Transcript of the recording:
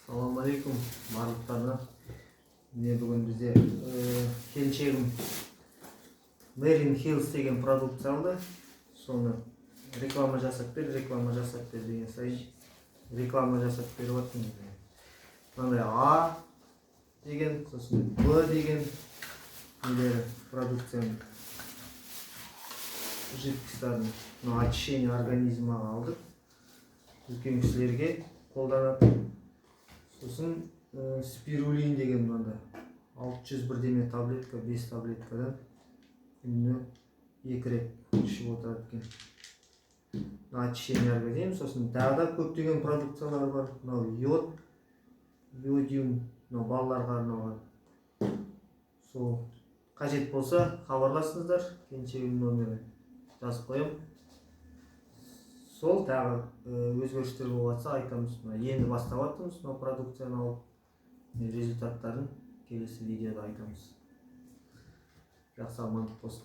Assalamu alaikum барлықтарына. Міне бүгін бізде келіншегім Merlin Hills деген продукция алды. Соны реклама жасап бер деген сайын реклама жасап беріп жатырмын. Мынандай А деген, сосын Б деген нелері продукцияның жидкостарын очищение организмаға алдық. Үлкен кісілерге қолданады. Сосын спирулин деген мынандай 600 бірдеме таблетка, 5 таблеткадан күніне 2 рет ішіп отырады екен. Очищение организм. Сосын тағы да көптеген продукциялар бар. Мынау йодиум, балаларға арналған. Сол қажет болса хабарласыңыздар, келіншегімнің номерін жазып қоямын. Сол тағы өзгерістер болса айтамыз. Енді бастап жатырмыз продукцияны алып. Результаттарын келесі видеода айтамыз. Жақсы амандық болсын.